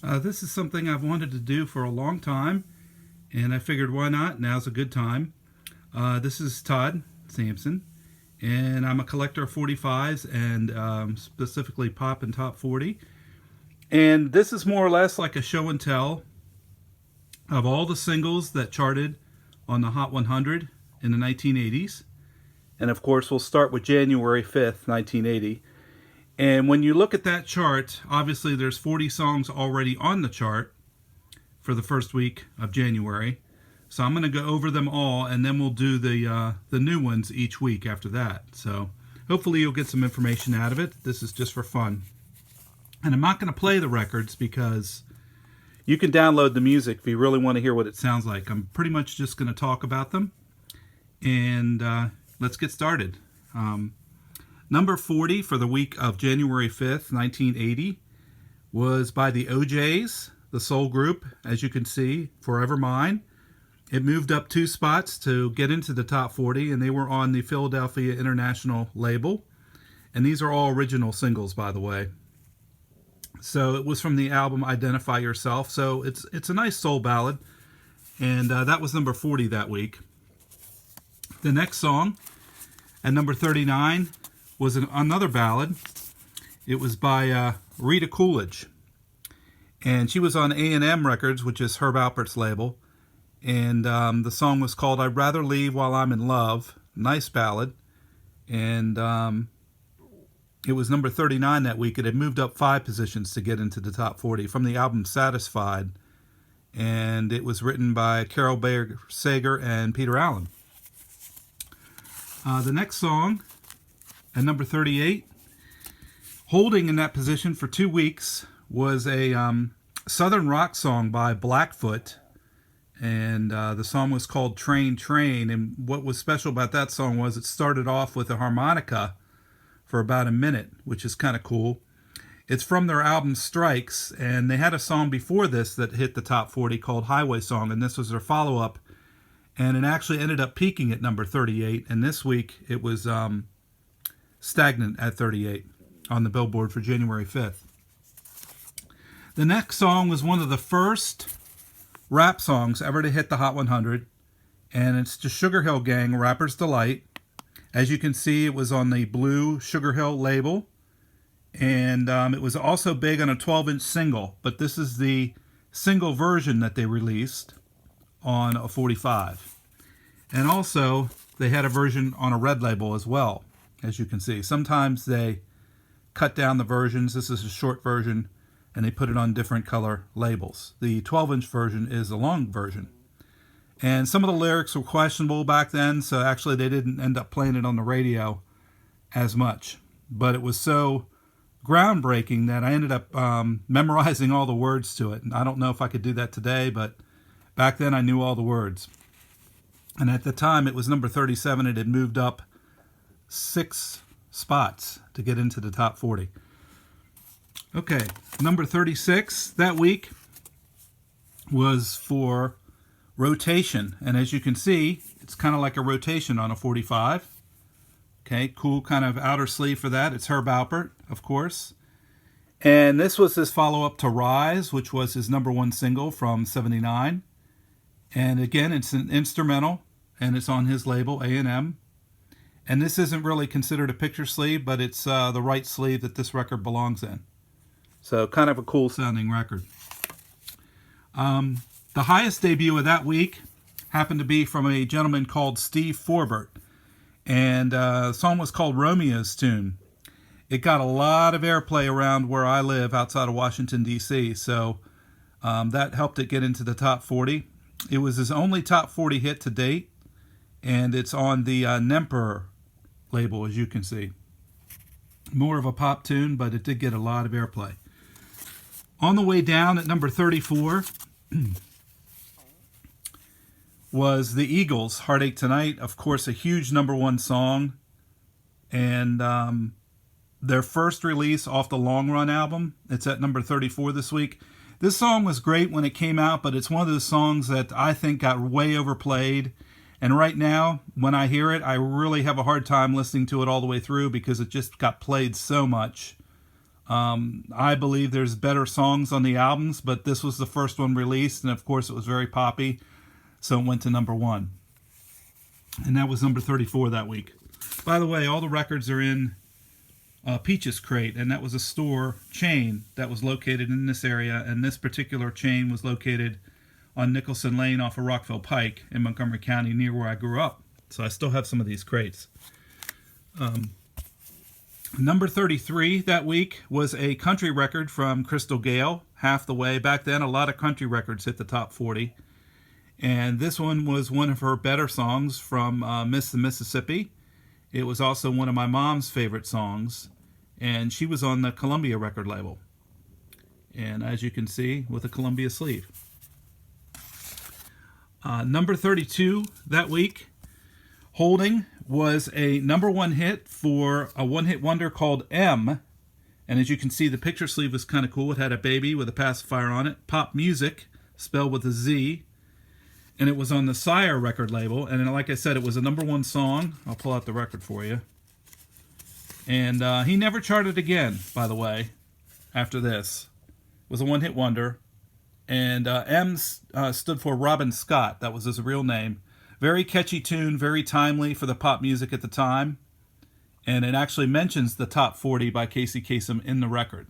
This is something I've wanted to do for a long time, and I figured why not? Now's a good time. This is Todd Sampson, and I'm a collector of 45s and specifically pop and top 40. And this is more or less like a show and tell of all the singles that charted on the Hot 100 in the 1980s. And of course, we'll start with January 5th, 1980. And when you look at that chart, obviously there's 40 songs already on the chart for the first week of January. So I'm going to go over them all, and then we'll do the new ones each week after that. So hopefully you'll get some information out of it. This is just for fun. And I'm not going to play the records because you can download the music if you really want to hear what it sounds like. I'm pretty much just going to talk about them. And let's get started. Number 40 for the week of January 5th, 1980 was by the O'Jays, the soul group, as you can see, Forever Mine. It moved up 2 spots to get into the top 40, and they were on the Philadelphia International label. And these are all original singles, by the way. So it was from the album Identify Yourself. So it's a nice soul ballad, and that was number 40 that week. The next song, at number 39, was another ballad. It was by Rita Coolidge, and she was on A&M Records, which is Herb Alpert's label, and the song was called I'd Rather Leave While I'm in Love. Nice ballad, and it was number 39 that week. It had moved up 5 positions to get into the top 40 from the album Satisfied, and it was written by Carol Bayer Sager and Peter Allen. The next song, at number 38, holding in that position for 2 weeks, was a southern rock song by Blackfoot, and the song was called Train Train. And what was special about that song was it started off with a harmonica for about a minute, which is kind of cool. It's from their album Strikes, and they had a song before this that hit the top 40 called Highway Song, and this was their follow-up, and it actually ended up peaking at number 38, and this week it was stagnant at 38 on the Billboard for January 5th. The next song was one of the first rap songs ever to hit the Hot 100, and it's the Sugar Hill Gang, Rapper's Delight. As you can see, it was on the blue Sugar Hill label, and it was also big on a 12-inch single, but this is the single version that they released on a 45. And also, they had a version on a red label as well, as you can see. Sometimes they cut down the versions. This is a short version, and they put it on different color labels. The 12-inch version is the long version. And some of the lyrics were questionable back then, so actually they didn't end up playing it on the radio as much. But it was so groundbreaking that I ended up memorizing all the words to it. And I don't know if I could do that today, but back then I knew all the words. And at the time it was number 37. It had moved up 6 spots to get into the top 40. Okay, number 36 that week was for Rotation, and as you can see, it's kind of like a rotation on a 45. Okay, cool kind of outer sleeve for that. It's Herb Alpert, of course. And this was his follow-up to Rise, which was his number 1 single from 79. And again, it's an instrumental, and it's on his label, A&M. And this isn't really considered a picture sleeve, but it's the right sleeve that this record belongs in. So kind of a cool sounding record. The highest debut of that week happened to be from a gentleman called Steve Forbert. And the song was called Romeo's Tune. It got a lot of airplay around where I live outside of Washington, D.C. So that helped it get into the top 40. It was his only top 40 hit to date. And it's on the Nemper label, as you can see. More of a pop tune, but it did get a lot of airplay. On the way down at number 34... was the Eagles' Heartache Tonight. Of course, a huge number 1 song. And their first release off the Long Run album. It's at number 34 this week. This song was great when it came out, but it's one of those songs that I think got way overplayed. And right now, when I hear it, I really have a hard time listening to it all the way through because it just got played so much I believe there's better songs on the albums, but this was the first one released, and of course it was very poppy, so it went to number 1. And that was number 34 that week. By the way, all the records are in Peaches Crate, and that was a store chain that was located in this area, and this particular chain was located on Nicholson Lane off of Rockville Pike in Montgomery County, near where I grew up. So I still have some of these crates. Number 33 that week was a country record from Crystal Gayle, Half the Way. Back then, a lot of country records hit the top 40. And this one was one of her better songs from Miss the Mississippi. It was also one of my mom's favorite songs. And she was on the Columbia record label. And as you can see, with a Columbia sleeve. Number 32 that week, Holding, was a number 1 hit for a one-hit wonder called M. And as you can see, the picture sleeve was kind of cool. It had a baby with a pacifier on it. Pop Music, spelled with a Z. And it was on the Sire record label. And like I said, it was a number 1 song. I'll pull out the record for you. And he never charted again, by the way, after this. It was a one-hit wonder. And M stood for Robin Scott. That was his real name. Very catchy tune, very timely for the pop music at the time. And it actually mentions the top 40 by Casey Kasem in the record.